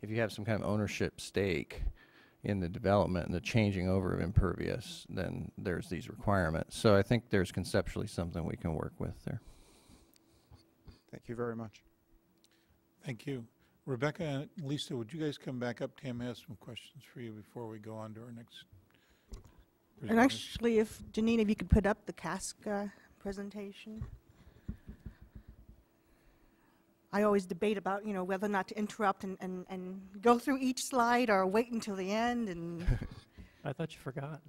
if you have some kind of ownership stake in the development and the changing over of impervious, then there's these requirements. So I think there's conceptually something we can work with there. Thank you very much. Thank you. Rebecca and Lisa, would you guys come back up? Tam has some questions for you before we go on to our next And actually, if Janine, if you could put up the CASCA presentation. I always debate about, you know, whether or not to interrupt and go through each slide or wait until the end. And I thought you forgot.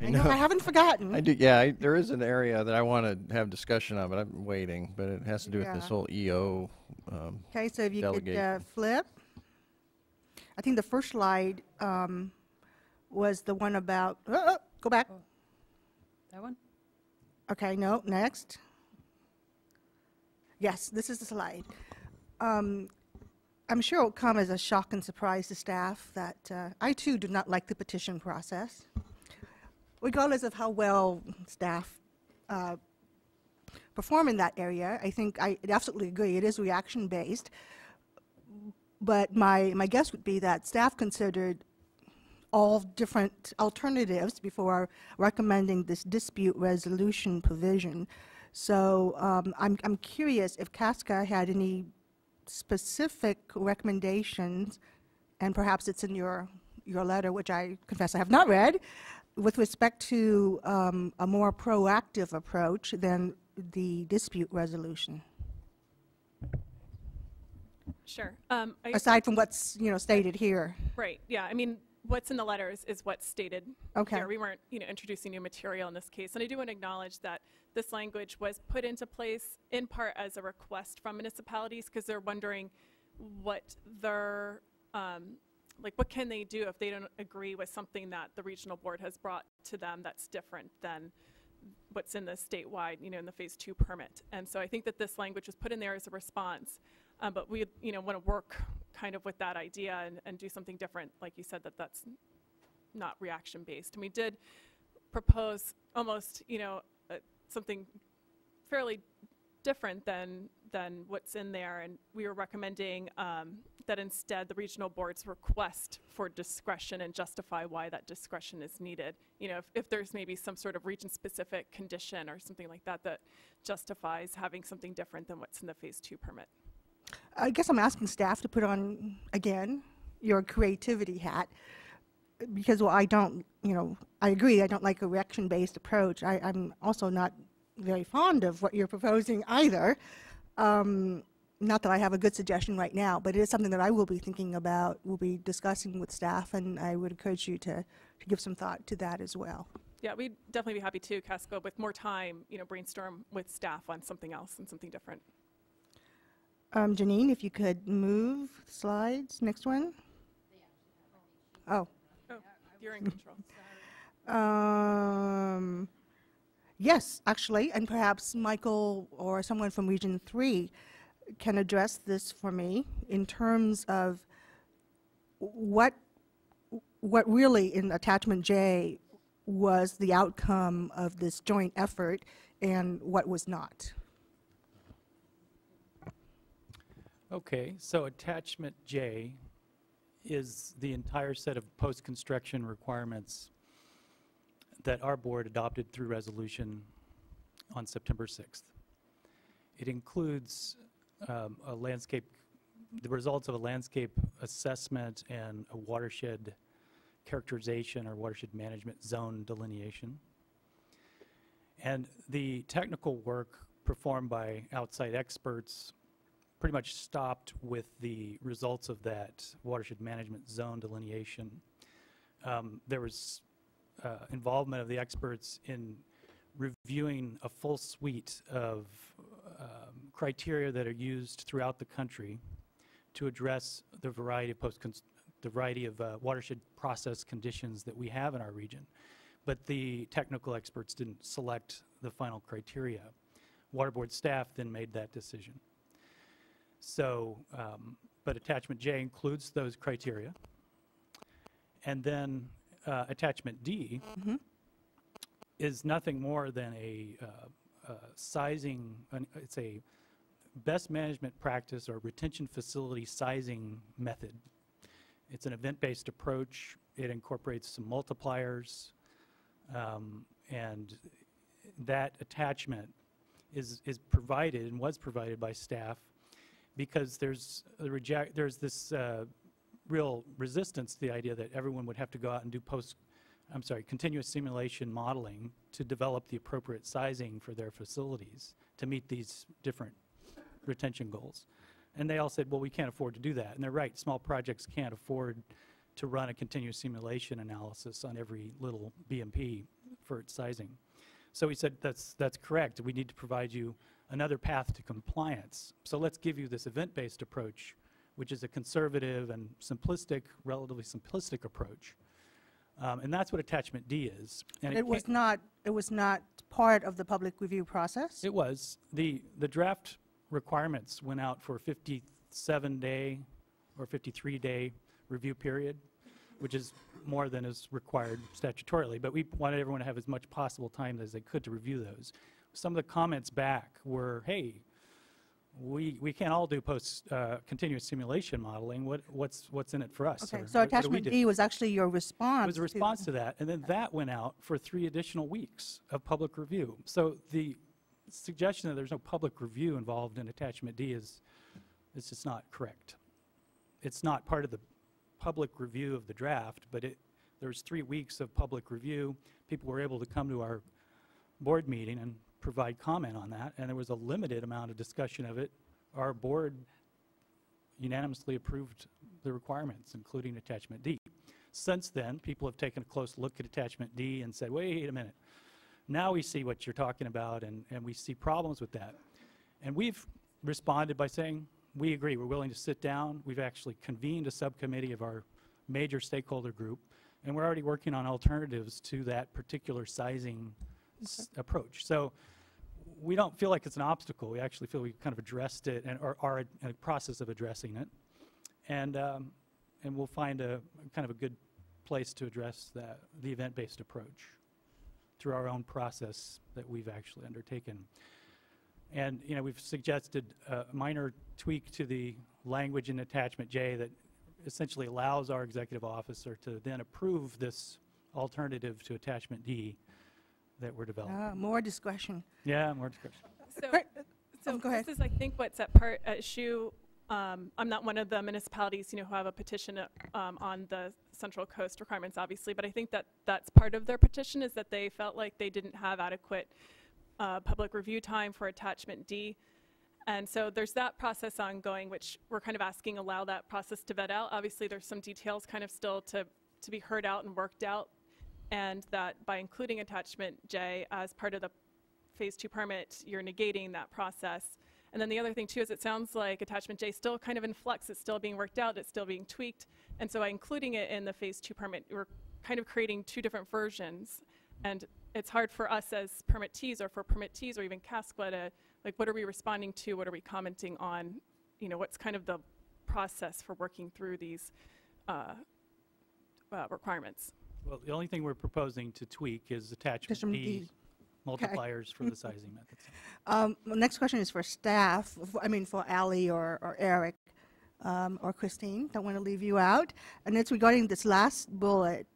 I know I haven't forgotten. I do. Yeah, there is an area that I want to have discussion on, but I'm waiting. But it has to do with this whole EO. Okay, so if you delegate. could flip. I think the first slide was the one about. Go back. Oh, that one? Okay, no, next. Yes, this is the slide. I'm sure it will come as a shock and surprise to staff that I too do not like the petition process. Regardless of how well staff perform in that area, I think I absolutely agree it is reaction based. But my guess would be that staff considered all different alternatives before recommending this dispute resolution provision. So I'm curious if CASCA had any specific recommendations, and perhaps it's in your letter, which I confess I have not read, with respect to a more proactive approach than the dispute resolution. Sure. Aside from what's stated here. Right. Yeah. I mean, what's in the letters is what's stated here. We weren't introducing new material in this case, and I do want to acknowledge that this language was put into place in part as a request from municipalities because they're wondering what their what can they do if they don't agree with something that the regional board has brought to them that's different than what's in the statewide, in the phase 2 permit. And so I think that this language was put in there as a response, but we want to work kind of with that idea and do something different, like you said, that's not reaction based. And we did propose almost something fairly different than what's in there, and we were recommending that instead the regional boards request for discretion and justify why that discretion is needed. If there's maybe some sort of region-specific condition or something like that that justifies having something different than what's in the phase 2 permit. I guess I'm asking staff to put on, again, your creativity hat, because I don't, I agree I don't like a reaction-based approach. I'm also not very fond of what you're proposing either. Not that I have a good suggestion right now, but it is something that I will be thinking about, will be discussing with staff, and I would encourage you to give some thought to that as well. Yeah, we'd definitely be happy to, Casco, with more time, brainstorm with staff on something else and something different. Janine, if you could move slides. Next one. Oh, you're in control. Yes, actually, and perhaps Michael or someone from Region 3 can address this for me in terms of what really in Attachment J was the outcome of this joint effort and what was not. Okay, so Attachment J is the entire set of post-construction requirements that our board adopted through resolution on September 6th. It includes the results of a landscape assessment and a watershed characterization or watershed management zone delineation. And the technical work performed by outside experts pretty much stopped with the results of that watershed management zone delineation. There was involvement of the experts in reviewing a full suite of criteria that are used throughout the country to address the variety of watershed process conditions that we have in our region. But the technical experts didn't select the final criteria. Water Board staff then made that decision. So, but Attachment J includes those criteria. And then Attachment D is nothing more than a sizing, it's a best management practice or retention facility sizing method It's an event-based approach. It incorporates some multipliers, and that attachment is provided and was provided by staff because there's this real resistance to the idea that everyone would have to go out and do continuous simulation modeling to develop the appropriate sizing for their facilities to meet these different retention goals. And they all said, well, we can't afford to do that. And they're right, small projects can't afford to run a continuous simulation analysis on every little BMP for its sizing. So we said, that's correct. We need to provide you another path to compliance. So let's give you this event-based approach, which is a conservative and simplistic, relatively simplistic approach. And that's what attachment D is. And it was not part of the public review process? It was. The draft requirements went out for a 57-day or 53-day review period, which is more than is required statutorily. But we wanted everyone to have as much possible time as they could to review those. Some of the comments back were, hey, we can't all do continuous simulation modeling. What's in it for us? Okay, so attachment D was actually your response. It was a response to that, and then that went out for 3 additional weeks of public review. So the suggestion that there's no public review involved in attachment D is just not correct. It's not part of the public review of the draft, but there's 3 weeks of public review. People were able to come to our board meeting and provide comment on that, and there was a limited amount of discussion of it. Our board unanimously approved the requirements, including attachment D. Since then, people have taken a close look at attachment D and said, wait a minute, now we see what you're talking about, and we see problems with that. And we've responded by saying, we agree, we're willing to sit down. We've actually convened a subcommittee of our major stakeholder group, and we're already working on alternatives to that particular sizing approach. So we don't feel like it's an obstacle. We actually feel we kind of addressed it and are in a process of addressing it. And we'll find a kind of a good place to address the event-based approach through our own process that we've actually undertaken. And we've suggested a minor tweak to the language in attachment J that essentially allows our executive officer to then approve this alternative to attachment D that we're developing. More discretion. Yeah, more discretion. So go ahead. this is, I think, what's at issue. I'm not one of the municipalities, who have a petition on the Central Coast requirements, obviously, but I think that that's part of their petition is that they felt like they didn't have adequate public review time for attachment D. And so there's that process ongoing, which we're kind of asking allow that process to vet out. Obviously, there's some details kind of still to be heard out and worked out, and that by including attachment J as part of the phase 2 permit, you're negating that process. And then the other thing too is it sounds like attachment J is still kind of in flux, it's still being worked out, it's still being tweaked. And so by including it in the phase 2 permit, we're kind of creating 2 different versions. And it's hard for us as permittees or for permittees or even CASCLA to, like, what are we responding to, what are we commenting on, what's kind of the process for working through these requirements. Well, the only thing we're proposing to tweak is attachment D multipliers for the sizing methods. Next question is for staff, for Allie or Eric or Christine. Don't want to leave you out. And it's regarding this last bullet.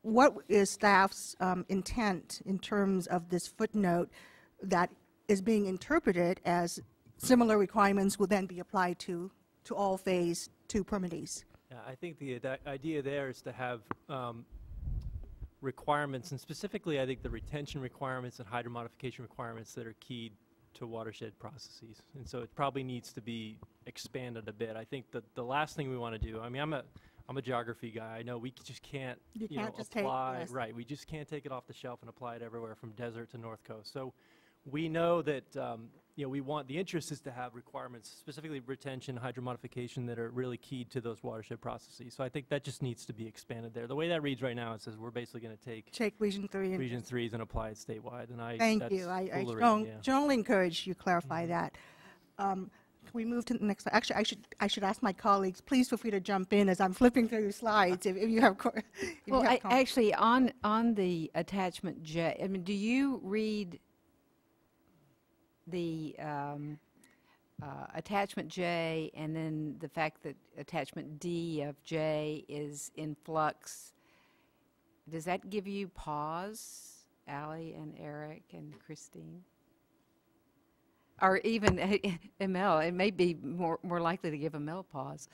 What is staff's intent in terms of this footnote that is being interpreted as similar requirements will then be applied to all phase 2 permittees? Yeah, I think the idea there is to have requirements, and specifically I think the retention requirements and hydromodification requirements that are keyed to watershed processes. And so it probably needs to be expanded a bit. I think that the last thing we want to do, I'm a geography guy. I know we just can't, apply, right, we just can't take it off the shelf and apply it everywhere from desert to north coast. So we know that, the interest is to have requirements, specifically retention, hydromodification, that are really keyed to those watershed processes. So I think that just needs to be expanded there. The way that reads right now, it says we're basically going to take Region 3 Region 3s and apply it statewide. And Thank you. I strongly encourage you clarify that. Can we move to the next slide? Actually, I should ask my colleagues, please feel free to jump in as I'm flipping through the slides if you have actually, on the attachment J, do you read the attachment J and then the fact that attachment D of J is in flux, does that give you pause, Allie and Eric and Christine? Or even ML, it may be more likely to give ML pause.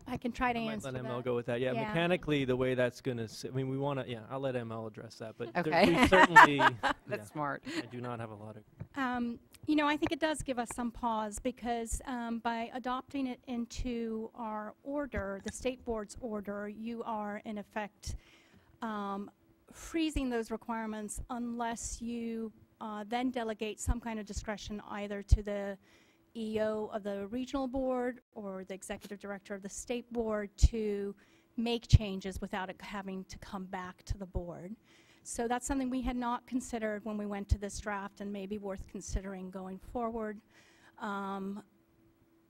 I can try to I might answer let that. ML go with that. Yeah, Yeah. mechanically, the way that's going to, I mean, we want to, yeah, I'll let ML address that. But Okay. we certainly, That's yeah, smart. I do not have a lot of. You know, I think it does give us some pause because by adopting it into our order, the state board's order, you are in effect freezing those requirements unless you then delegate some kind of discretion either to the EO of the regional board or the executive director of the state board to make changes without it having to come back to the board. So that's something we had not considered when we went to this draft and may be worth considering going forward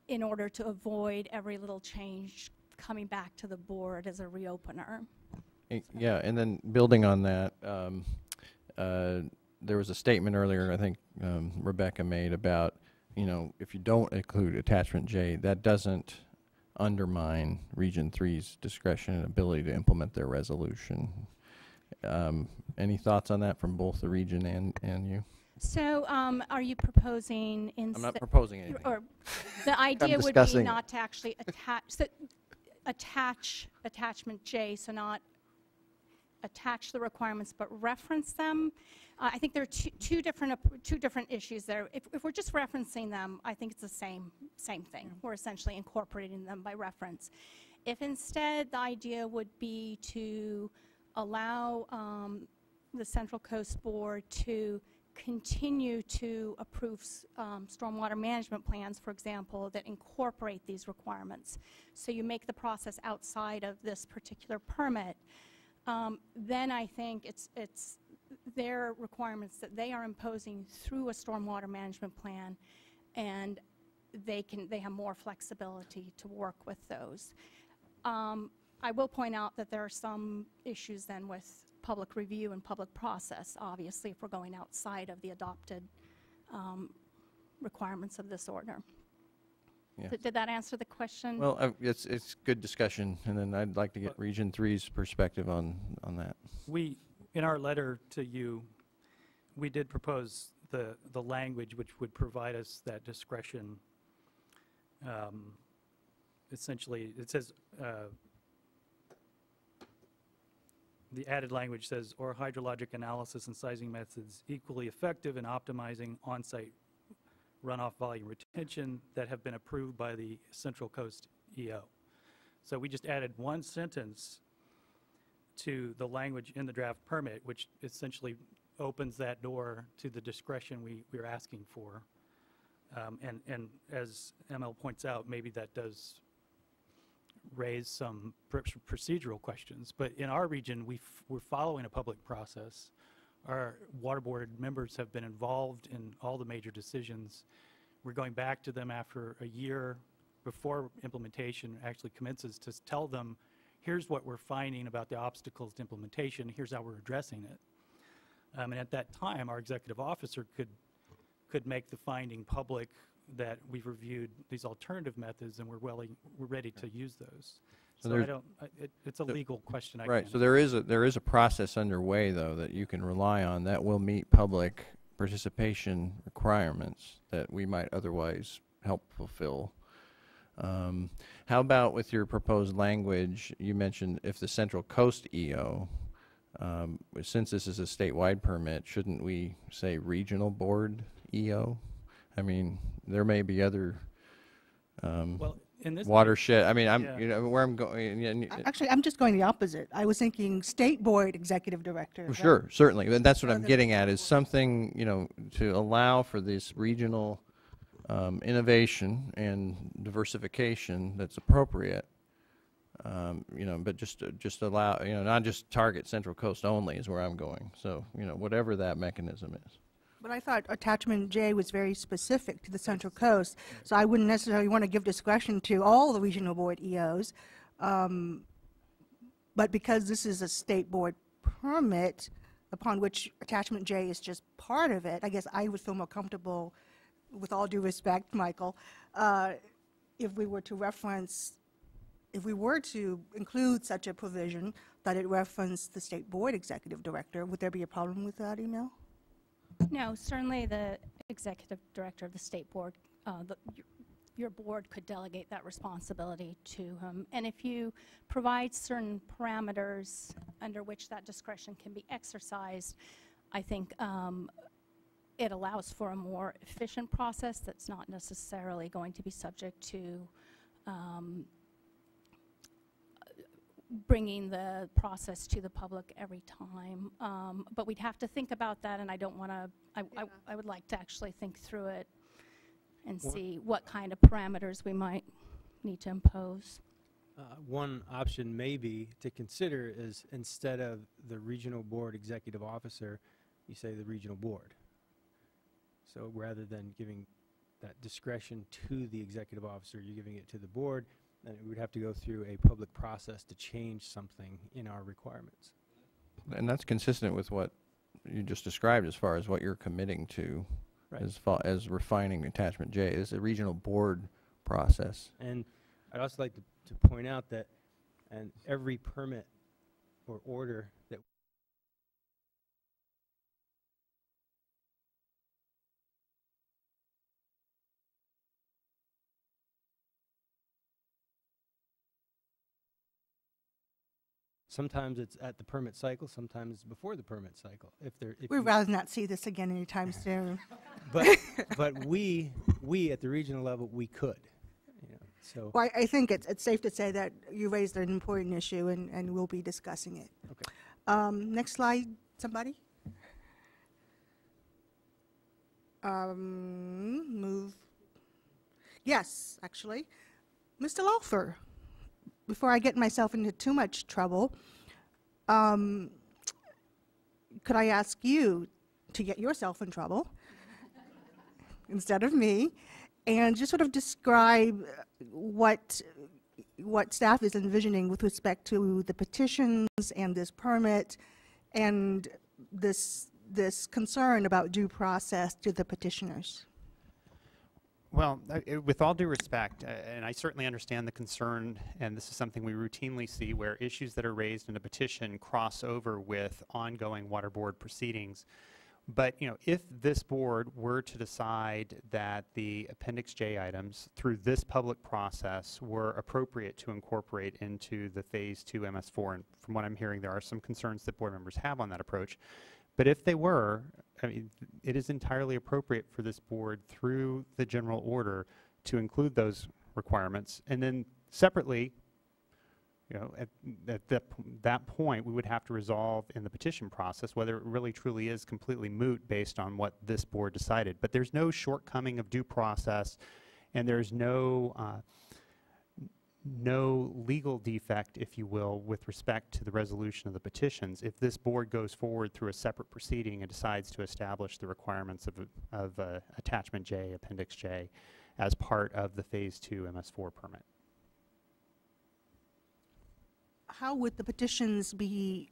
in order to avoid every little change coming back to the board as a reopener. Yeah, and then building on that, there was a statement earlier, I think Rebecca made about, you know, if you don't include attachment J, that doesn't undermine Region 3's discretion and ability to implement their resolution. Any thoughts on that from both the region and you? So are you proposing I'm not proposing anything. or the idea would be discussing not to actually attach attachment J, so not attach the requirements but reference them. I think there are two different issues there. If we're just referencing them, I think it's the same thing. We're essentially incorporating them by reference. If instead the idea would be to allow the Central Coast Board to continue to approve stormwater management plans, for example, that incorporate these requirements. So you make the process outside of this particular permit. Then I think it's their requirements that they are imposing through a stormwater management plan, and they have more flexibility to work with those. I will point out that there are some issues then with public review and public process, obviously, if we're going outside of the adopted requirements of this order. Yeah. Did that answer the question? Well, it's good discussion, and then I'd like to get Region 3's perspective on that. We, in our letter to you, we did propose the language which would provide us that discretion. Essentially, it says, the added language says, or hydrologic analysis and sizing methods equally effective in optimizing on-site runoff volume retention that have been approved by the Central Coast EO. So we just added one sentence to the language in the draft permit, which essentially opens that door to the discretion we're asking for. And as ML points out, maybe that does raise some procedural questions. But in our region, we're following a public process. Our water board members have been involved in all the major decisions. We're going back to them after a year before implementation actually commences to tell them, here's what we're finding about the obstacles to implementation, here's how we're addressing it. And at that time, our executive officer could make the finding public that we've reviewed these alternative methods and we're ready to use those. So I don't, it's a legal question. Right, so there is a process underway, though, that you can rely on that will meet public participation requirements that we might otherwise help fulfill. How about with your proposed language, you mentioned if the Central Coast EO, since this is a statewide permit, shouldn't we say regional board EO? I mean, there may be other well, in this watershed. I mean, yeah. you know, where I'm going. Actually, I'm just going the opposite. I was thinking state board executive director. Well, sure, certainly. And that's what I'm getting at, is something, you know, to allow for this regional innovation and diversification that's appropriate. You know, but just allow, you know, not just target Central Coast only is where I'm going. So, you know, whatever that mechanism is. But I thought attachment J was very specific to the Central Coast, so I wouldn't necessarily want to give discretion to all the regional board EOs. But because this is a state board permit upon which attachment J is just part of it, I guess I would feel more comfortable with all due respect, Michael, if we were to reference, if we were to include such a provision that it referenced the state board executive director, would there be a problem with that email? No, certainly the executive director of the state board, your board could delegate that responsibility to him. And if you provide certain parameters under which that discretion can be exercised, I think it allows for a more efficient process that's not necessarily going to be subject to bringing the process to the public every time. But we'd have to think about that, and I don't want to, I would like to actually think through it and see what kind of parameters we might need to impose. One option may be to consider is instead of the regional board executive officer, you say the regional board. So rather than giving that discretion to the executive officer, you're giving it to the board, and it would have to go through a public process to change something in our requirements. And that's consistent with what you just described as far as what you're committing to, Right. as refining attachment J. It's a regional board process. And I'd also like to point out that and every permit or order that sometimes it's at the permit cycle, sometimes it's before the permit cycle. If We'd you- rather not see this again anytime soon. but we at the regional level, we could. You know, so Well, I think it's safe to say that you raised an important issue, and we'll be discussing it. okay. Next slide, somebody. Move. Yes, actually. Mr. Laufer, before I get myself into too much trouble, could I ask you to get yourself in trouble instead of me, and just sort of describe what staff is envisioning with respect to the petitions and this permit and this concern about due process to the petitioners? Well, with all due respect, and I certainly understand the concern, and this is something we routinely see where issues that are raised in a petition cross over with ongoing water board proceedings. But, you know, if this board were to decide that the Appendix J items through this public process were appropriate to incorporate into the Phase 2 MS4, and from what I'm hearing, there are some concerns that board members have on that approach. But if they were, I mean, it is entirely appropriate for this board through the general order to include those requirements. And then separately, you know, at that point, we would have to resolve in the petition process whether it really truly is completely moot based on what this board decided. But there's no shortcoming of due process, and there's no legal defect, if you will, with respect to the resolution of the petitions if this board goes forward through a separate proceeding and decides to establish the requirements of Attachment J, Appendix J, as part of the Phase 2 MS4 permit. How would the petitions be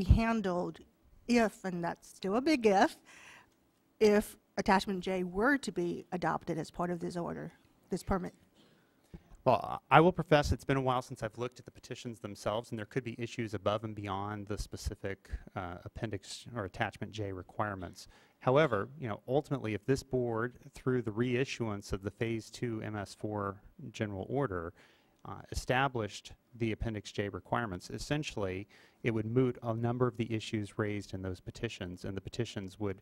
handled if, and that's still a big if Attachment J were to be adopted as part of this order, this permit? Well, I will profess it's been a while since I've looked at the petitions themselves, and there could be issues above and beyond the specific Appendix or Attachment J requirements. However, you know, ultimately, if this board, through the reissuance of the Phase 2 MS4 general order, established the Appendix J requirements, essentially, it would moot a number of the issues raised in those petitions, and the petitions would,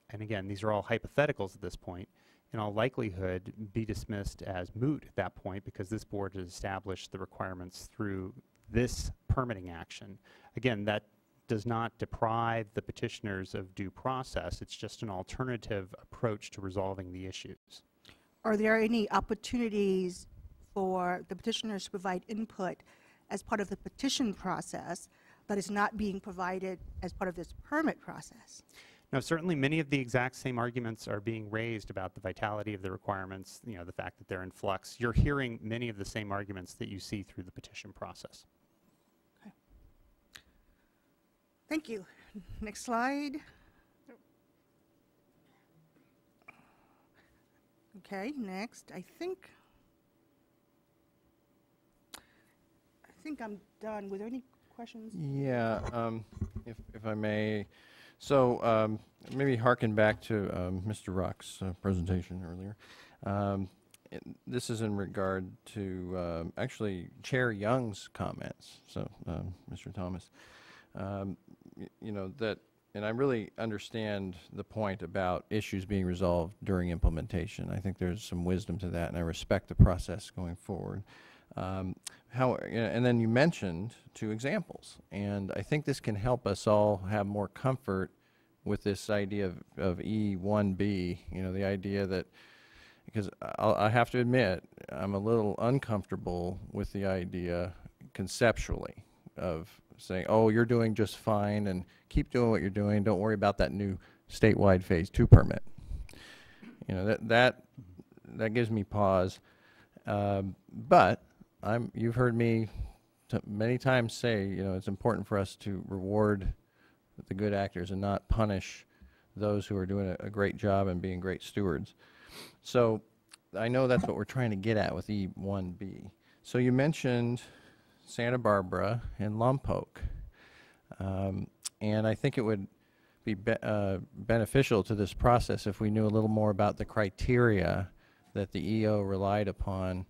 and again, these are all hypotheticals at this point, in all likelihood be dismissed as moot at that point because this board has established the requirements through this permitting action. Again, that does not deprive the petitioners of due process. It's just an alternative approach to resolving the issues. Are there any opportunities for the petitioners to provide input as part of the petition process that is not being provided as part of this permit process? Now, certainly many of the exact same arguments are being raised about the vitality of the requirements, you know, the fact that they're in flux. You're hearing many of the same arguments that you see through the petition process. Okay. Thank you. Next slide. Okay, next, I think I'm done. Were there any questions? Yeah, if I may. So maybe harken back to Mr. Rock's presentation earlier. This is in regard to actually Chair Young's comments. So, Mr. Thomas, you know that, and I really understand the point about issues being resolved during implementation. I think there's some wisdom to that, and I respect the process going forward. And then you mentioned 2 examples, and I think this can help us all have more comfort with this idea of E1B, you know, the idea that, because I have to admit, I'm a little uncomfortable with the idea conceptually of saying, oh, you're doing just fine and keep doing what you're doing, don't worry about that new statewide phase 2 permit. You know, that gives me pause. But you've heard me many times say, you know, it's important for us to reward the good actors and not punish those who are doing a great job and being great stewards. So I know that's what we're trying to get at with E1B. So you mentioned Santa Barbara and Lompoc. And I think it would be beneficial to this process if we knew a little more about the criteria that the EO relied upon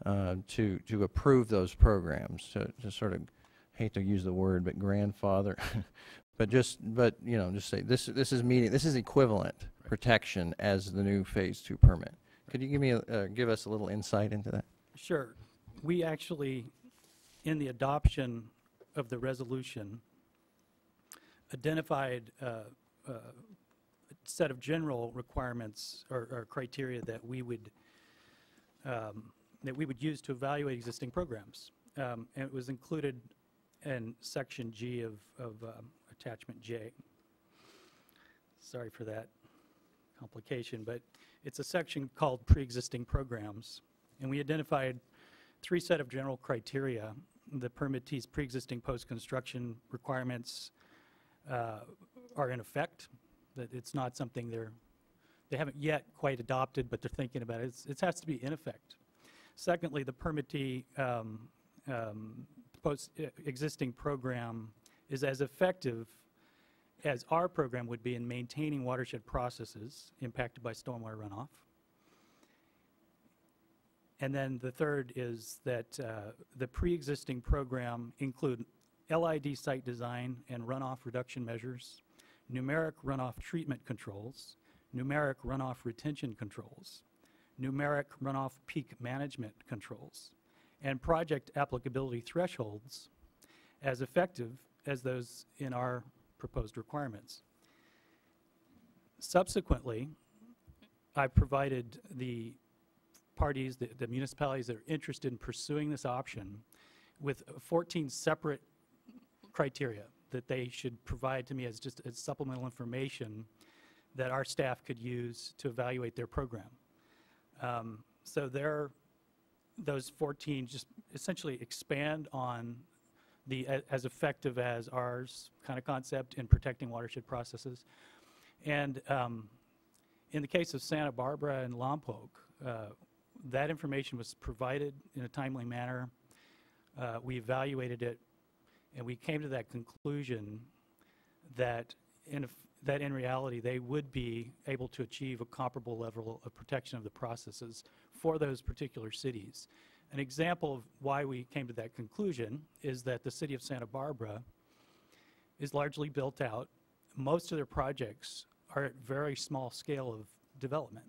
to approve those programs, to sort of, hate to use the word, but grandfather, but you know, just say this is equivalent protection as the new phase 2 permit. Could you give us a little insight into that? Sure. We actually, in the adoption of the resolution, identified a set of general requirements or criteria that we would use to evaluate existing programs. And it was included in Section G of Attachment J. Sorry for that complication, but it's a section called Pre-Existing Programs. And we identified 3 set of general criteria. The permittee's pre-existing post-construction requirements are in effect, that it's not something they haven't yet quite adopted, but they're thinking about it. It has to be in effect. Secondly, the permittee post-existing program is as effective as our program would be in maintaining watershed processes impacted by stormwater runoff. And then the third is that the pre-existing program include LID site design and runoff reduction measures, numeric runoff treatment controls, numeric runoff retention controls, numeric runoff peak management controls, and project applicability thresholds as effective as those in our proposed requirements. Subsequently, I provided the parties, the municipalities that are interested in pursuing this option with 14 separate criteria that they should provide to me as just as supplemental information that our staff could use to evaluate their program. So those 14 just essentially expand on the as effective as ours kind of concept in protecting watershed processes. And in the case of Santa Barbara and Lompoc, that information was provided in a timely manner. We evaluated it, and we came to that conclusion that in reality they would be able to achieve a comparable level of protection of the processes for those particular cities. An example of why we came to that conclusion is that the city of Santa Barbara is largely built out. Most of their projects are at very small scale of development.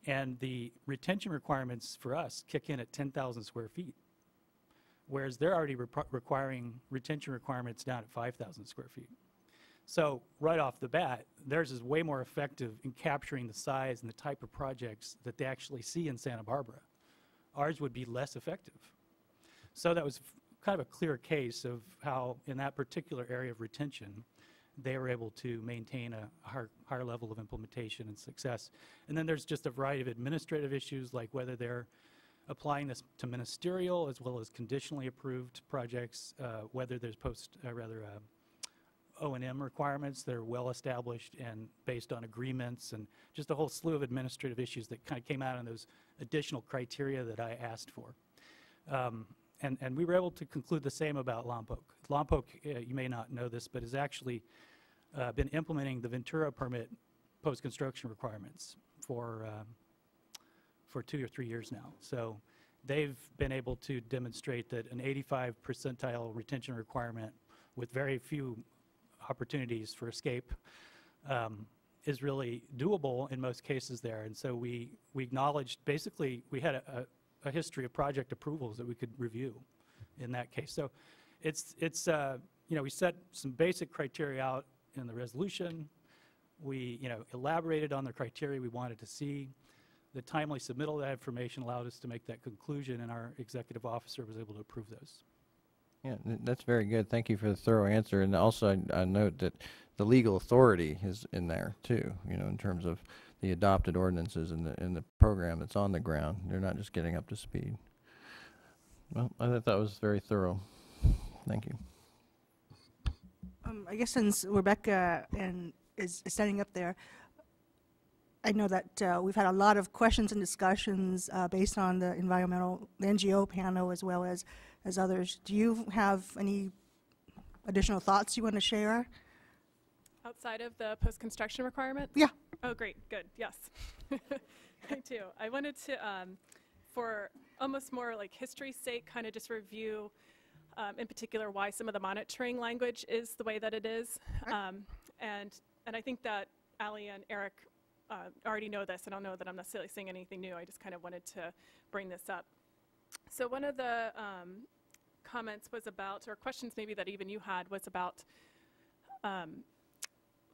And the retention requirements for us kick in at 10,000 square feet, whereas they're already requiring retention requirements down at 5,000 square feet. So right off the bat, theirs is way more effective in capturing the size and the type of projects that they actually see in Santa Barbara. Ours would be less effective. So that was kind of a clear case of how, in that particular area of retention, they were able to maintain a higher level of implementation and success. And then there's just a variety of administrative issues, like whether they're applying this to ministerial as well as conditionally approved projects, whether there's O&M requirements that are well established and based on agreements, and just a whole slew of administrative issues that kind of came out in those additional criteria that I asked for. And we were able to conclude the same about Lompoc. Lompoc, you may not know this, but has actually been implementing the Ventura permit post-construction requirements for 2 or 3 years now. So they've been able to demonstrate that an 85 percentile retention requirement with very few opportunities for escape is really doable in most cases there. And so we acknowledged, basically, we had a history of project approvals that we could review in that case. So it's you know, we set some basic criteria out in the resolution. We, you know, elaborated on the criteria we wanted to see. The timely submittal of that information allowed us to make that conclusion, and our executive officer was able to approve those. Yeah, that's very good. Thank you for the thorough answer. And also, I note that the legal authority is in there too. You know, in terms of the adopted ordinances and the program that's on the ground. They're not just getting up to speed. Well, I thought that was very thorough. Thank you. I guess since Rebecca is standing up there, I know that we've had a lot of questions and discussions based on the the NGO panel as well as others. Do you have any additional thoughts you want to share? Outside of the post-construction requirement? Yeah. Oh, great, good, yes. I do. I wanted to, for almost more like history's sake, kind of just review in particular why some of the monitoring language is the way that it is. And I think that Ali and Eric already know this. I don't know that I'm necessarily saying anything new. I just kind of wanted to bring this up. So one of the comments was about, or questions maybe that even you had, was about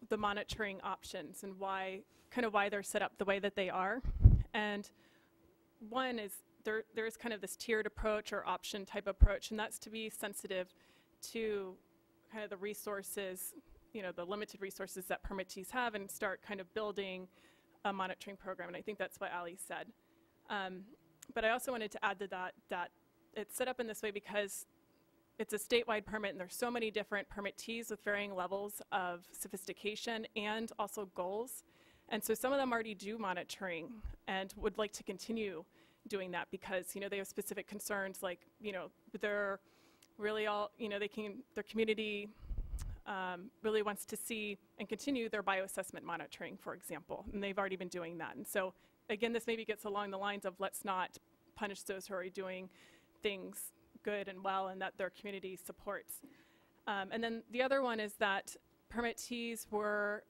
the monitoring options and why they're set up the way that they are. And one is there is kind of this tiered approach or option type approach, and that's to be sensitive to kind of the resources, you know, the limited resources that permittees have, and start kind of building a monitoring program. And I think that's what Ali said. But I also wanted to add to that it's set up in this way because it's a statewide permit, and there's so many different permittees with varying levels of sophistication and also goals. And so some of them already do monitoring and would like to continue doing that because, you know, they have specific concerns, like, you know, they're really all, you know, their community really wants to see and continue their bioassessment monitoring, for example, and they've already been doing that. And so, again, this maybe gets along the lines of let's not punish those who are doing things good and well and that their community supports. And then the other one is that permittees were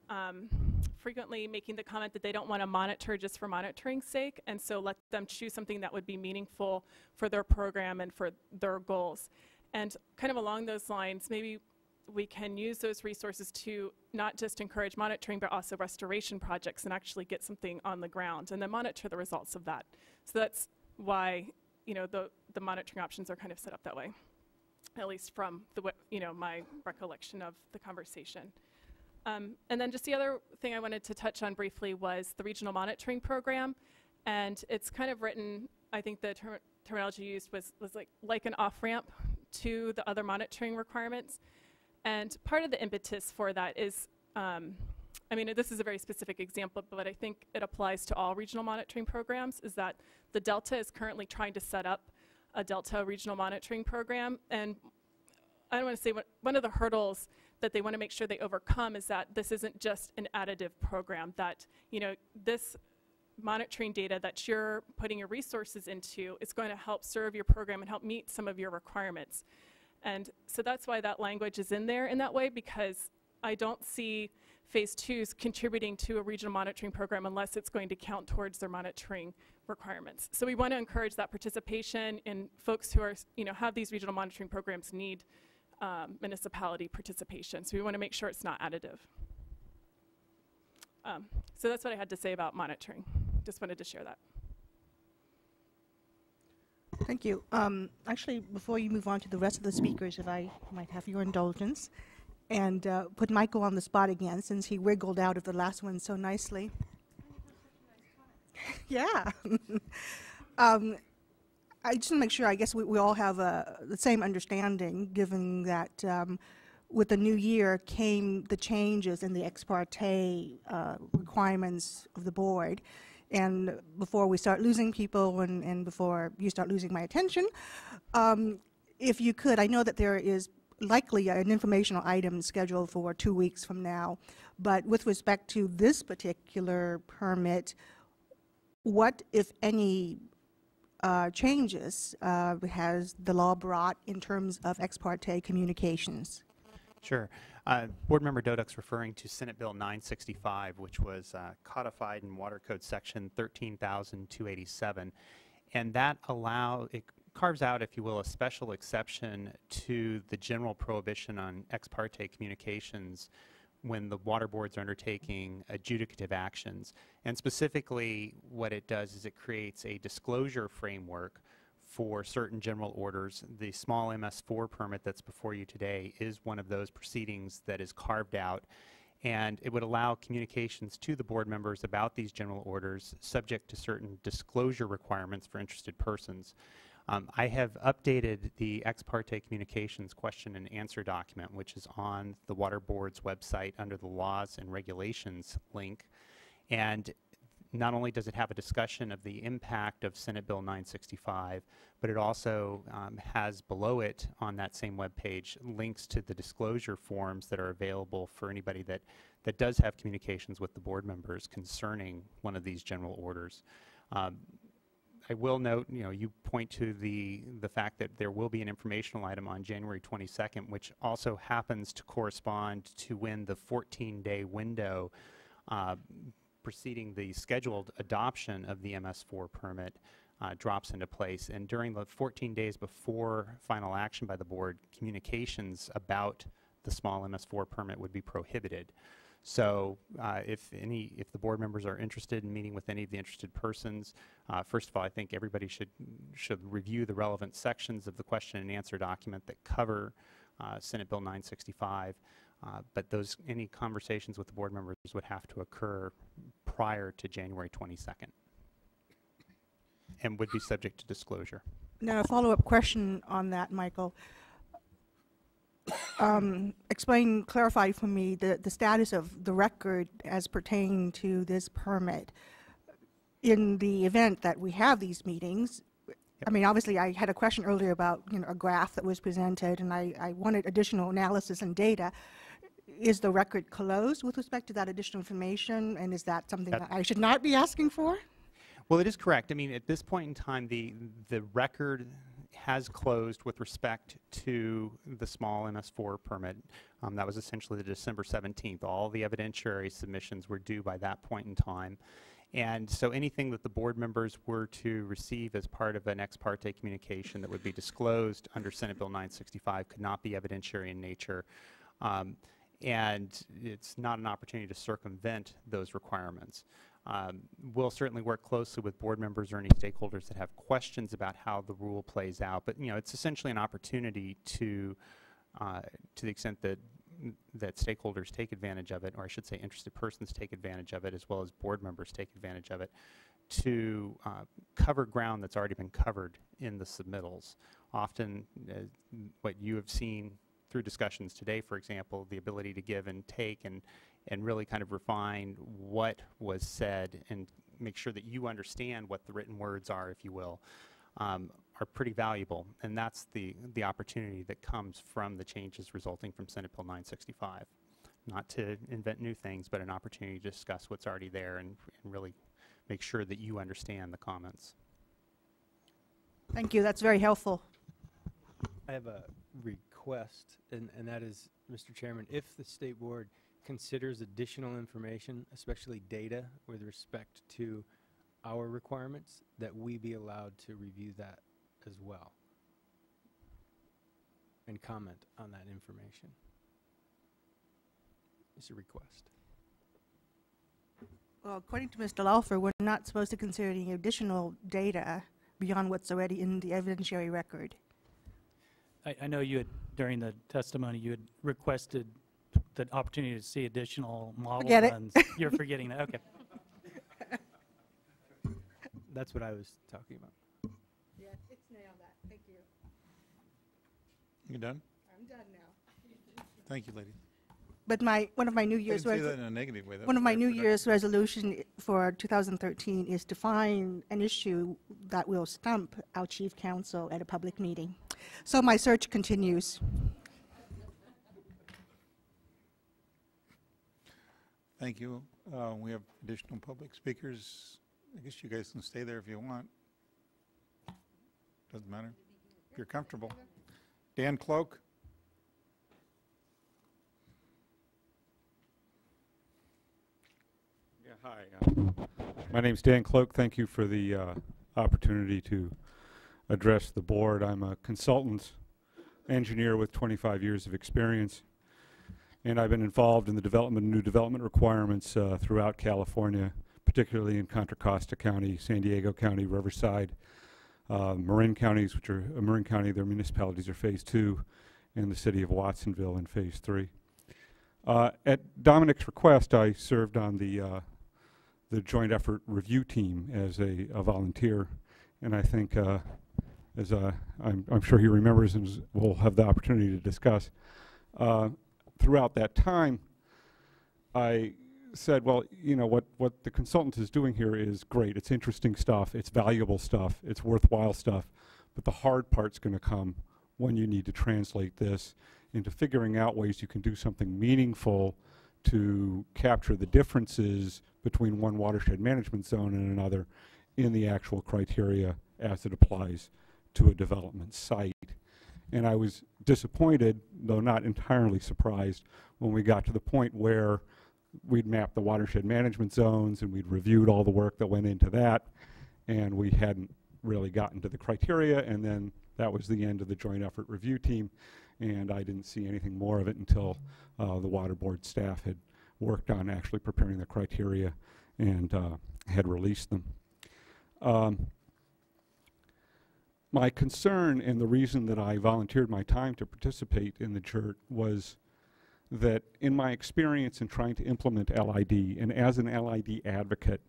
frequently making the comment that they don't want to monitor just for monitoring's sake, and so let them choose something that would be meaningful for their program and for their goals. And kind of along those lines, maybe we can use those resources to not just encourage monitoring, but also restoration projects and actually get something on the ground and then monitor the results of that. So that's why, you know, the monitoring options are kind of set up that way, at least from the, you know, my recollection of the conversation. And then just the other thing I wanted to touch on briefly was the regional monitoring program. And it's kind of written, I think the terminology used was like an off-ramp to the other monitoring requirements. And part of the impetus for that is, I mean, this is a very specific example, but I think it applies to all regional monitoring programs, is that the Delta is currently trying to set up a Delta regional monitoring program. And I don't want to say one of the hurdles that they want to make sure they overcome is that this isn't just an additive program, that, you know, this monitoring data that you're putting your resources into is going to help serve your program and help meet some of your requirements. And so that's why that language is in there in that way, because I don't see phase 2's contributing to a regional monitoring program unless it's going to count towards their monitoring requirements. So we want to encourage that participation, and folks who are, you know, have these regional monitoring programs need municipality participation. So we want to make sure it's not additive. So that's what I had to say about monitoring. Just wanted to share that. Thank you. Actually, before you move on to the rest of the speakers, if I might have your indulgence, and put Michael on the spot again, since he wiggled out of the last one so nicely. Yeah. I just want to make sure, I guess we all have the same understanding, given that with the new year came the changes in the ex parte requirements of the board. And before we start losing people and before you start losing my attention, if you could, I know that there is likely an informational item scheduled for 2 weeks from now, but with respect to this particular permit, what, if any, changes has the law brought in terms of ex parte communications? Sure. Board Member Doduk's referring to Senate Bill 965, which was codified in Water Code Section 13,287, and that it carves out, if you will, a special exception to the general prohibition on ex parte communications when the water boards are undertaking adjudicative actions. And specifically, what it does is it creates a disclosure framework for certain general orders. The small MS4 permit that's before you today is one of those proceedings that is carved out, and it would allow communications to the board members about these general orders subject to certain disclosure requirements for interested persons. I have updated the ex parte communications question and answer document, which is on the Water Board's website under the Laws and Regulations link. And not only does it have a discussion of the impact of Senate Bill 965, but it also has below it on that same web page links to the disclosure forms that are available for anybody that does have communications with the board members concerning one of these general orders. I will note, you point to the fact that there will be an informational item on January 22nd, which also happens to correspond to when the 14-day window preceding the scheduled adoption of the MS4 permit drops into place. And during the 14 days before final action by the board, communications about the small MS4 permit would be prohibited. So if the board members are interested in meeting with any of the interested persons, first of all, I think everybody should review the relevant sections of the question and answer document that cover Senate Bill 965. But any conversations with the board members would have to occur prior to January 22nd and would be subject to disclosure. Now, a follow-up question on that, Michael. Clarify for me the status of the record as pertaining to this permit. In the event that we have these meetings, I mean, obviously, I had a question earlier about a graph that was presented, and I wanted additional analysis and data. Is the record closed with respect to that additional information, and is that something that I should not be asking for? Well, it is correct. I mean, at this point in time, the record has closed with respect to the small MS4 permit. That was essentially the December 17th. All the evidentiary submissions were due by that point in time. And so anything that the board members were to receive as part of an ex parte communication that would be disclosed under Senate Bill 965 could not be evidentiary in nature. And it's not an opportunity to circumvent those requirements. We'll certainly work closely with board members or any stakeholders that have questions about how the rule plays out. But it's essentially an opportunity to the extent that stakeholders take advantage of it, or I should say interested persons take advantage of it, as well as board members take advantage of it, to cover ground that's already been covered in the submittals. Often, what you have seen through discussions today, for example, the ability to give and take and really kind of refine what was said and make sure that you understand what the written words are, if you will, are pretty valuable. And that's the opportunity that comes from the changes resulting from Senate Bill 965. Not to invent new things, but an opportunity to discuss what's already there and really make sure that you understand the comments. Thank you. That's very helpful. I have a request, and that is, Mr. Chairman, if the State Board considers additional information, especially data with respect to our requirements, that we be allowed to review that as well and comment on that information. It's a request. Well, according to Mr. Laufer, we're not supposed to consider any additional data beyond what's already in the evidentiary record. I know you had, during the testimony, you had requested the opportunity to see additional model Forget it. runs. You're forgetting that, okay. That's what I was talking about. Yes, it's nailed that. Thank you. You done? I'm done now. Thank you, lady. But one of my New I Year's didn't say that in a negative way. That one was of my very New productive. Year's resolution for 2013 is to find an issue that will stump our chief counsel at a public meeting. So my search continues. Thank you. We have additional public speakers. I guess you guys can stay there if you want. Doesn't matter. If you're comfortable. Dan Cloak. Yeah, hi. My name's Dan Cloak. Thank you for the opportunity to address the board. I'm a consultant engineer with 25 years of experience, and I've been involved in the development of new development requirements throughout California, particularly in Contra Costa County, San Diego County, Riverside, Marin counties, which are Marin County, their municipalities are phase 2, and the city of Watsonville in phase 3. At Dominic's request, I served on the joint effort review team as a volunteer, and I think, as I'm sure he remembers and we'll have the opportunity to discuss, throughout that time, I said, well, you know, what the consultant is doing here is great. It's interesting stuff. It's valuable stuff. It's worthwhile stuff. But the hard part's going to come when you need to translate this into figuring out ways you can do something meaningful to capture the differences between one watershed management zone and another in the actual criteria as it applies to a development site. And I was disappointed, though not entirely surprised, when we got to the point where we'd mapped the watershed management zones and we'd reviewed all the work that went into that, and we hadn't really gotten to the criteria, and then that was the end of the joint effort review team, and I didn't see anything more of it until the water board staff had worked on actually preparing the criteria and had released them. My concern and the reason that I volunteered my time to participate in the JERT was that in my experience in trying to implement LID, and as an LID advocate,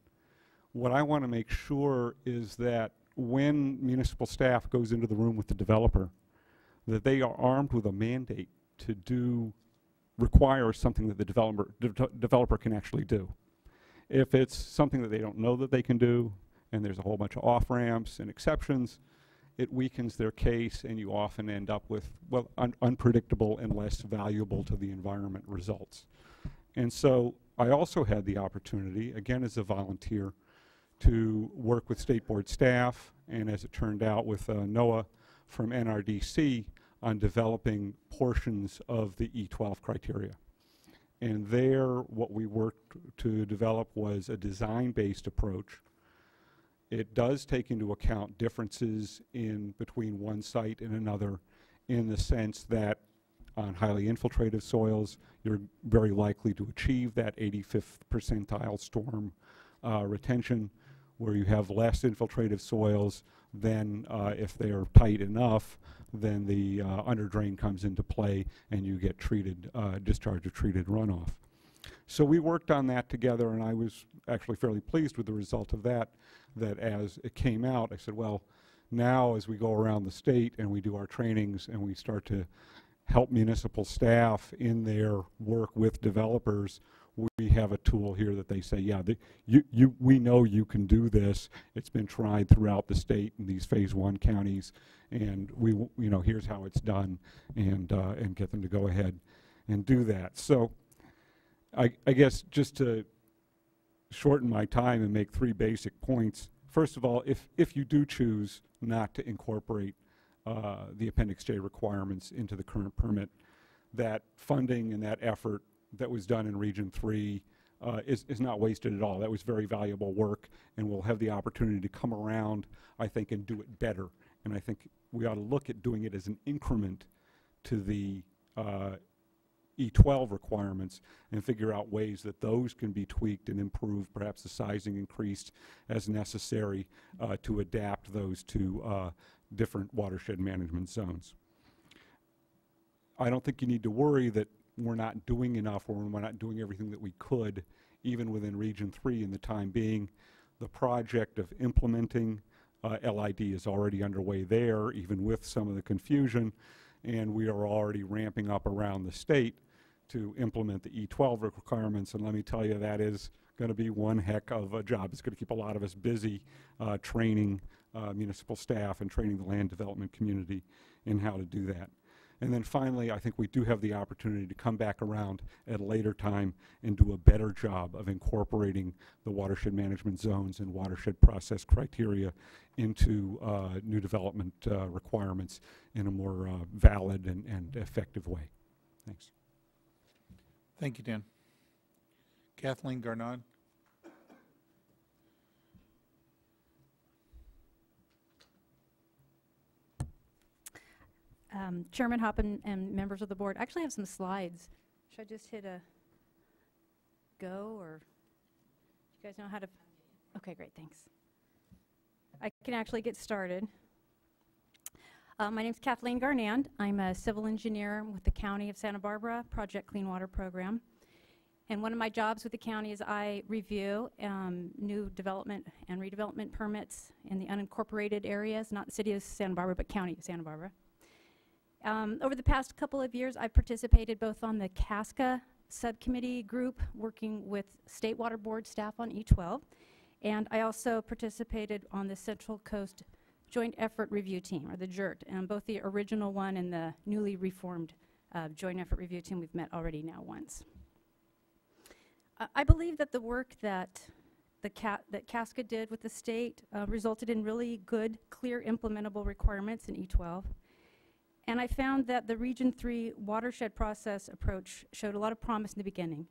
what I want to make sure is that when municipal staff goes into the room with the developer, that they are armed with a mandate to require something that the developer can actually do. If it's something that they don't know that they can do, and there's a whole bunch of off-ramps and exceptions, it weakens their case, and you often end up with, well, unpredictable and less valuable to the environment results. And so I also had the opportunity, again as a volunteer, to work with state board staff, and as it turned out with Noah from NRDC on developing portions of the E12 criteria. And there, what we worked to develop was a design-based approach. It does take into account differences in between one site and another, in the sense that on highly infiltrative soils, you're very likely to achieve that 85th percentile storm retention. Where you have less infiltrative soils, then if they are tight enough, then the underdrain comes into play and you get treated, discharge of treated runoff. So we worked on that together, and I was actually fairly pleased with the result of that, that as it came out, I said, well, now as we go around the state and we do our trainings and we start to help municipal staff in their work with developers, we have a tool here that they say, yeah, we know you can do this. It's been tried throughout the state in these phase 1 counties, and here's how it's done, and get them to go ahead and do that. So I guess just to shorten my time and make 3 basic points. First of all, if you do choose not to incorporate the Appendix J requirements into the current permit, that funding and that effort that was done in Region 3 is not wasted at all. That was very valuable work, and we'll have the opportunity to come around, I think, and do it better. And I think we ought to look at doing it as an increment to the E12 requirements and figure out ways that those can be tweaked and improved, perhaps the sizing increased as necessary to adapt those to different watershed management zones. I don't think you need to worry that we're not doing enough or we're not doing everything that we could, even within Region 3 in the time being. The project of implementing LID is already underway there, even with some of the confusion, and we are already ramping up around the state to implement the E12 requirements. And let me tell you, that is going to be one heck of a job. It's going to keep a lot of us busy training municipal staff and training the land development community in how to do that. And then finally, I think we do have the opportunity to come back around at a later time and do a better job of incorporating the watershed management zones and watershed process criteria into new development requirements in a more valid and effective way. Thanks. Thank you, Dan. Kathleen Garnod. Chairman Hoppen and members of the board, I actually have some slides. Should I just hit a go, or you guys know how to? Okay, great, thanks. I can actually get started. My name's Kathleen Garnand. I'm a civil engineer with the County of Santa Barbara Project Clean Water Program. And one of my jobs with the county is I review new development and redevelopment permits in the unincorporated areas, not the city of Santa Barbara, but county of Santa Barbara. Over the past couple of years, I've participated both on the CASCA subcommittee group, working with State Water Board staff on E12, and I also participated on the Central Coast Joint Effort Review Team, or the JERT, and both the original one and the newly reformed Joint Effort Review Team we've met already now once. I believe that the work that that CASCA did with the state resulted in really good, clear, implementable requirements in E12. And I found that the Region 3 watershed process approach showed a lot of promise in the beginning.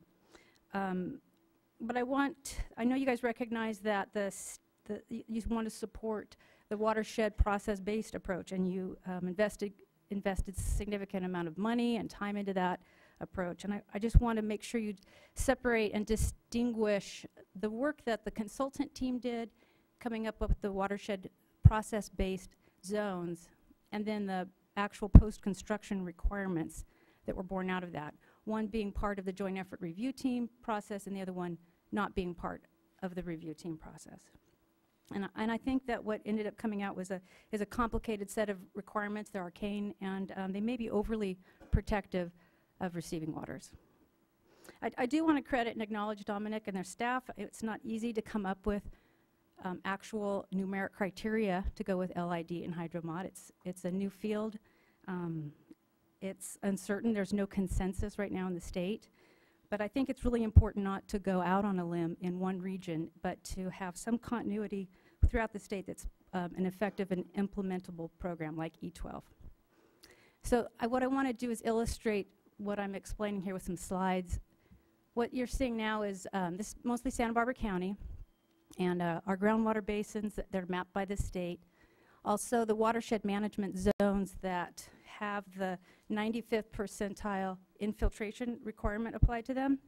But I know you guys recognize that you want to support the watershed process-based approach, and you invested significant amount of money and time into that approach. And I just want to make sure you separate and distinguish the work that the consultant team did coming up with the watershed process-based zones, and then the actual post-construction requirements that were born out of that. One being part of the Joint Effort Review Team process, and the other one not being part of the review team process. And I think that what ended up coming out is a complicated set of requirements. They're arcane, and they may be overly protective of receiving waters. I do want to credit and acknowledge Dominic and their staff. It's not easy to come up with actual numeric criteria to go with LID and hydromod. It's a new field. It's uncertain. There's no consensus right now in the state. But I think it's really important not to go out on a limb in one region, but to have some continuity throughout the state that's an effective and implementable program like E12. So what I want to do is illustrate what I'm explaining here with some slides. What you're seeing now is this is mostly Santa Barbara County, and our groundwater basins that they're mapped by the state. Also the watershed management zones that have the 95th percentile infiltration requirement applied to them.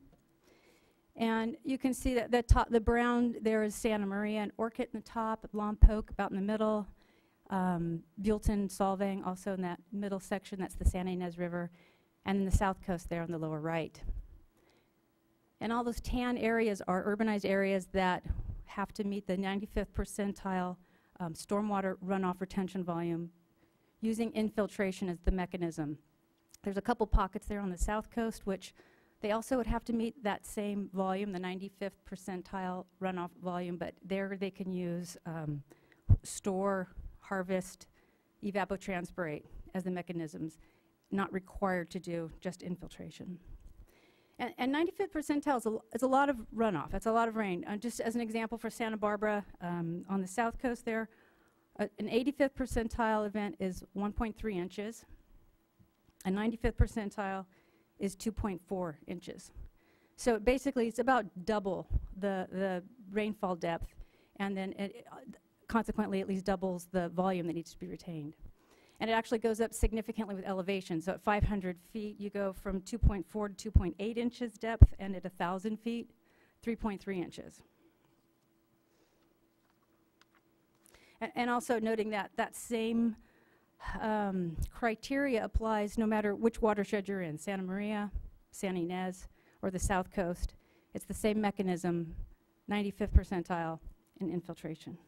And you can see that the brown there is Santa Maria and Orchid in the top, Lompoc about in the middle, Buellton, Solvang also in that middle section, that's the Santa Ynez River, and then the south coast there on the lower right. And all those tan areas are urbanized areas that have to meet the 95th percentile stormwater runoff retention volume using infiltration as the mechanism. There's a couple pockets there on the south coast which they also would have to meet that same volume, the 95th percentile runoff volume, but there they can use store, harvest, evapotranspirate as the mechanisms, not required to do just infiltration. And 95th percentile is a lot of runoff. That's a lot of rain. Just as an example for Santa Barbara, on the south coast there, an 85th percentile event is 1.3 inches. A 95th percentile is 2.4 inches. So basically it's about double the rainfall depth, and then consequently at least doubles the volume that needs to be retained. And it actually goes up significantly with elevation. So at 500 feet, you go from 2.4 to 2.8 inches depth, and at 1,000 feet, 3.3 inches. And also noting that that same criteria applies no matter which watershed you're in, Santa Maria, Santa Ynez, or the south coast. It's the same mechanism, 95th percentile in infiltration.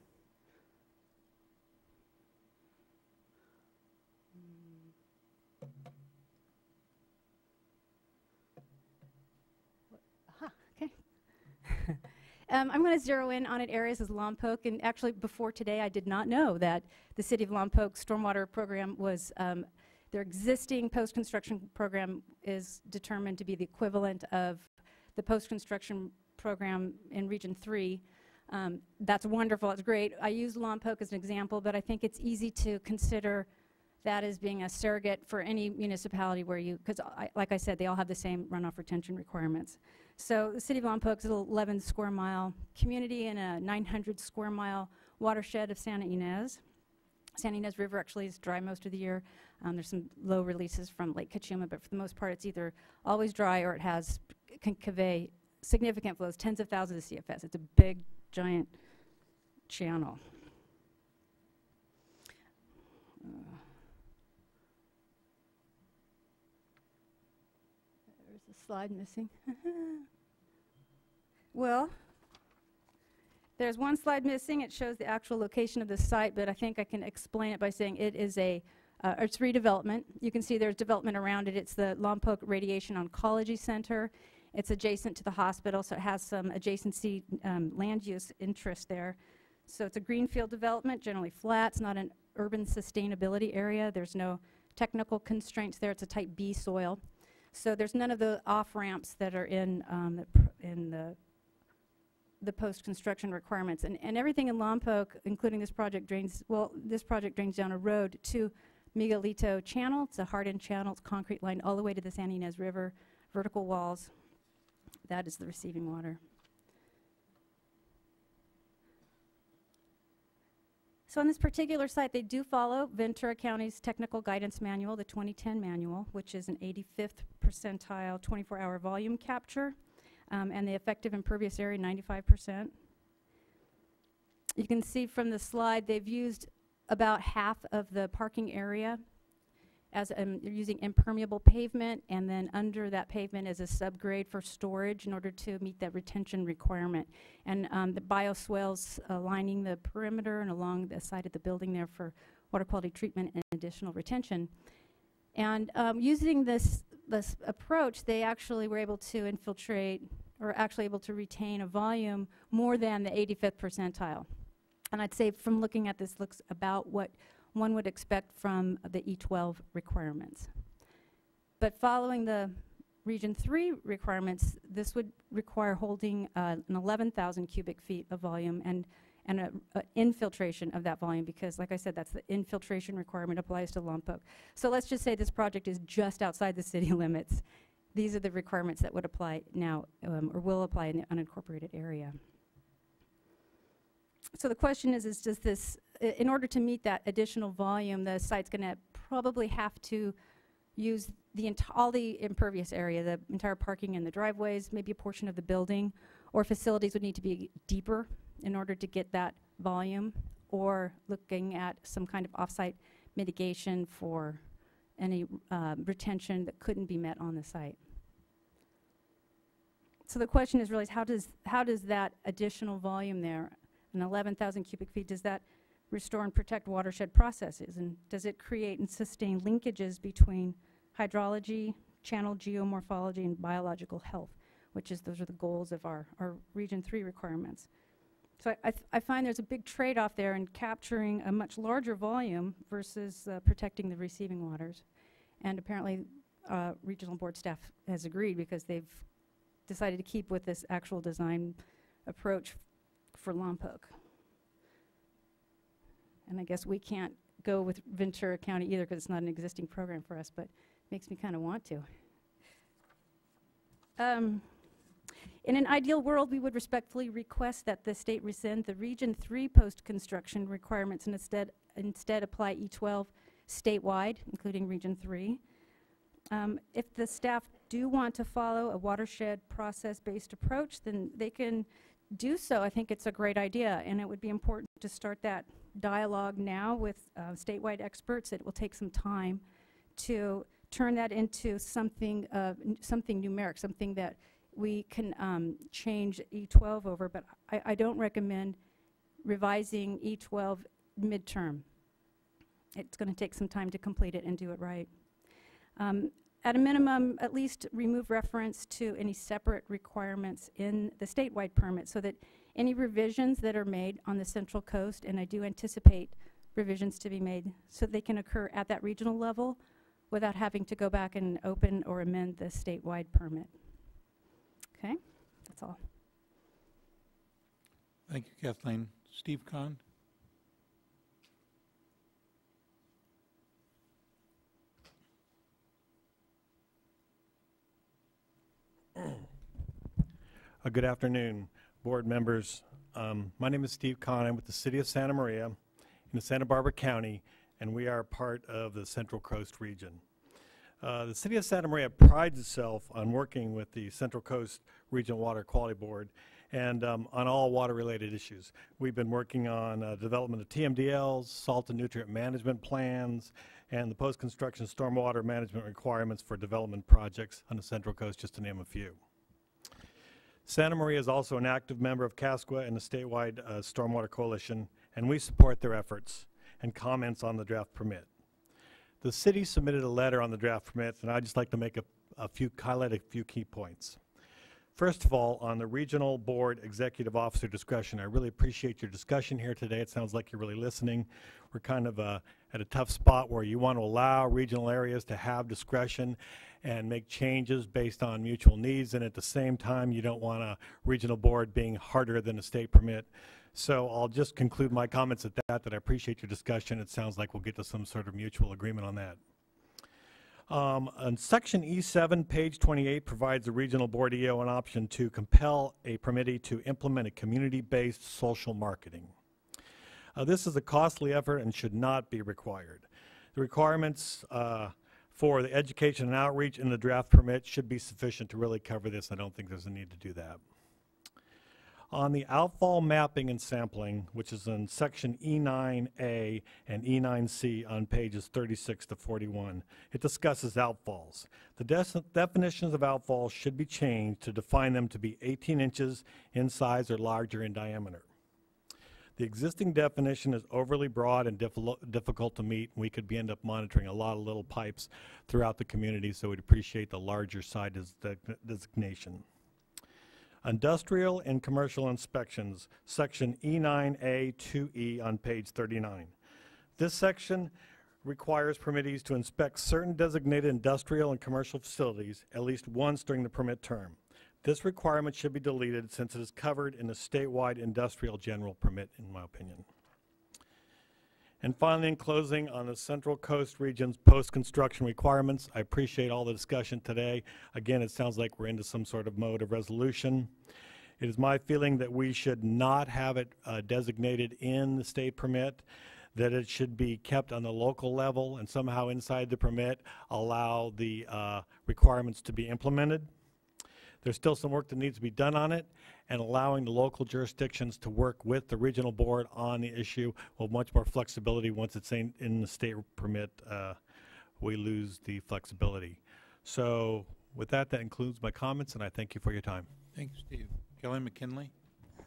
I'm going to zero in on it areas as Lompoc, and actually before today I did not know that the City of Lompoc stormwater program was, their existing post-construction program is determined to be the equivalent of the post-construction program in Region 3. That's wonderful, it's great. I use Lompoc as an example, but I think it's easy to consider that as being a surrogate for any municipality where you, because like I said, they all have the same runoff retention requirements. So the City of Lompoc is an 11 square mile community and a 900 square mile watershed of Santa Ynez. Santa Ynez River actually is dry most of the year. There's some low releases from Lake Cachuma, but for the most part it's either always dry or it can convey significant flows, tens of thousands of CFS. It's a big, giant channel. There's a slide missing. Well, there's one slide missing. It shows the actual location of the site, but I think I can explain it by saying it is it's redevelopment. You can see there's development around it. It's the Lompoc Radiation Oncology Center. It's adjacent to the hospital, so it has some adjacency land use interest there. So it's a greenfield development, generally flat. It's not an urban sustainability area. There's no technical constraints there. It's a type B soil. So there's none of the off-ramps that are in the post-construction requirements. And everything in Lompoc, including this project, drains down a road to Miguelito Channel. It's a hardened channel. It's concrete lined all the way to the Santa Ynez River, vertical walls. That is the receiving water. So on this particular site, they do follow Ventura County's Technical Guidance Manual, the 2010 manual, which is an 85th percentile 24-hour volume capture, and the effective impervious area, 95%. You can see from the slide, they've used about half of the parking area as they're using impermeable pavement, and then under that pavement is a subgrade for storage in order to meet that retention requirement. And the bioswales lining the perimeter and along the side of the building there for water quality treatment and additional retention. And using this approach, they actually were able to infiltrate, or actually able to retain a volume more than the 85th percentile. And I'd say from looking at this, looks about what one would expect from the E12 requirements. But following the Region 3 requirements, this would require holding an 11,000 cubic feet of volume and a infiltration of that volume, because like I said, that's the infiltration requirement applies to Lompoc. So let's just say this project is just outside the city limits. These are the requirements that would apply now, or will apply in the unincorporated area. So the question is does this, in order to meet that additional volume, the site's going to probably have to use all the impervious area, the entire parking and the driveways, maybe a portion of the building, or facilities would need to be deeper in order to get that volume, or looking at some kind of offsite mitigation for any retention that couldn't be met on the site. So the question is really how does that additional volume there, an 11,000 cubic feet, does that restore and protect watershed processes? And does it create and sustain linkages between hydrology, channel geomorphology, and biological health, which is, those are the goals of our Region 3 requirements. So I find there's a big trade-off there in capturing a much larger volume versus protecting the receiving waters. And apparently regional board staff has agreed, because they've decided to keep with this actual design approach for Lompoc. And I guess we can't go with Ventura County either, because it's not an existing program for us, but it makes me kind of want to. In an ideal world, we would respectfully request that the state rescind the Region 3 post-construction requirements and instead apply E12 statewide, including Region 3. If the staff do want to follow a watershed process-based approach, then they can do so. I think it's a great idea, and it would be important to start that dialogue now with statewide experts. It will take some time to turn that into something numeric, something that we can change E12 over, but I don't recommend revising E12 midterm. It's going to take some time to complete it and do it right. At a minimum, at least remove reference to any separate requirements in the statewide permit, so that any revisions that are made on the Central Coast, and I do anticipate revisions to be made so they can occur at that regional level without having to go back and open or amend the statewide permit. Okay, that's all. Thank you, Kathleen. Steve Kahn? Good afternoon, board members. My name is Steve Kahn. I'm with the City of Santa Maria in the Santa Barbara County, and we are part of the Central Coast region. The City of Santa Maria prides itself on working with the Central Coast Regional Water Quality Board and on all water-related issues. We've been working on development of TMDLs, salt and nutrient management plans, and the post-construction stormwater management requirements for development projects on the Central Coast, just to name a few. Santa Maria is also an active member of CASQA and the statewide Stormwater Coalition, and we support their efforts and comments on the draft permit. The city submitted a letter on the draft permit, and I'd just like to highlight a few key points. First of all, on the regional board executive officer discretion, I really appreciate your discussion here today. It sounds like you're really listening. We're kind of at a tough spot where you want to allow regional areas to have discretion and make changes based on mutual needs, and at the same time you don't want a regional board being harder than a state permit. So I'll just conclude my comments at that I appreciate your discussion. It sounds like we'll get to some sort of mutual agreement on that. On section E7, page 28, provides the regional board EO an option to compel a permittee to implement a community-based social marketing. This is a costly effort and should not be required. The requirements for the education and outreach in the draft permit should be sufficient to really cover this. I don't think there's a need to do that. On the outfall mapping and sampling, which is in section E9A and E9C on pages 36 to 41, it discusses outfalls. The definitions of outfalls should be changed to define them to be 18 inches in size or larger in diameter. The existing definition is overly broad and difficult to meet. We could end up monitoring a lot of little pipes throughout the community, so we'd appreciate the larger side designation. Industrial and commercial inspections, section E9A 2E on page 39. This section requires permittees to inspect certain designated industrial and commercial facilities at least once during the permit term. This requirement should be deleted since it is covered in the statewide industrial general permit, in my opinion. And finally, in closing, on the Central Coast region's post-construction requirements, I appreciate all the discussion today. Again, it sounds like we're into some sort of mode of resolution. It is my feeling that we should not have it designated in the state permit, that it should be kept on the local level and somehow inside the permit allow the requirements to be implemented. There's still some work that needs to be done on it, and allowing the local jurisdictions to work with the regional board on the issue will have much more flexibility. Once it's in the state permit, we lose the flexibility. So with that, that includes my comments, and I thank you for your time. Thanks, Steve. Kelly McKinley?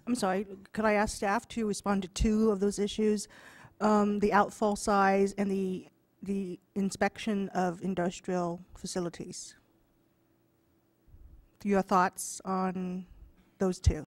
I'm sorry, could I ask staff to respond to two of those issues? The outfall size and the inspection of industrial facilities. Your thoughts on those two?